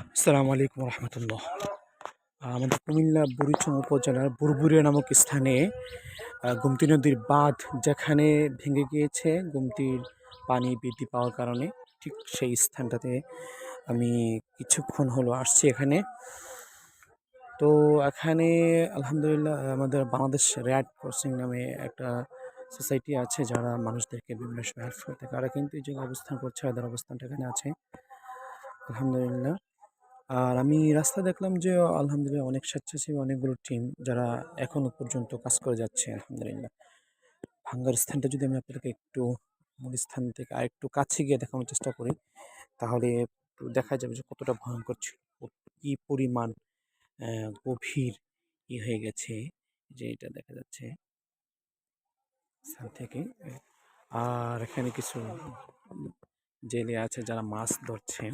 আসসালামু আলাইকুম রহমতুল্লাহ। আমাদের কুমিল্লা বুড়িচং উপজেলার বুরবুরিয়া নামক স্থানে গোমতী নদীর বাঁধ যেখানে ভেঙে গিয়েছে গোমতীর পানি বৃদ্ধি পাওয়ার কারণে, ঠিক সেই স্থানটাতে আমি কিছুক্ষণ হলো আসছি এখানে। তো এখানে আলহামদুলিল্লাহ আমাদের বাংলাদেশ রেড ক্রসিং নামে একটা সোসাইটি আছে যারা মানুষদেরকে বিভিন্ন সময় হেল্প করে থাকে। তারা কিন্তু এই জায়গায় অবস্থান করছে, ওদের অবস্থানটা এখানে আছে আলহামদুলিল্লাহ। আর আমি রাস্তায় দেখলাম যে আলহামদুলিল্লাহ অনেক স্বেচ্ছাসেবী অনেকগুলো টিম যারা এখনো পর্যন্ত কাজ করে যাচ্ছে আলহামদুলিল্লাহ। ভাঙ্গার স্থানটা যদি আমি আপনাদেরকে একটু মূল স্থান থেকে আরেকটু কাছে গিয়ে দেখানোর চেষ্টা করি, তাহলে একটু দেখা যাবে যে কতটা ভয়ঙ্কর ছিল, কি পরিমাণ গভীর হয়ে গেছে, যে এটা দেখা যাচ্ছে স্থান থেকে। আর এখানে কিছু জেলে আছে যারা মাছ ধরছে।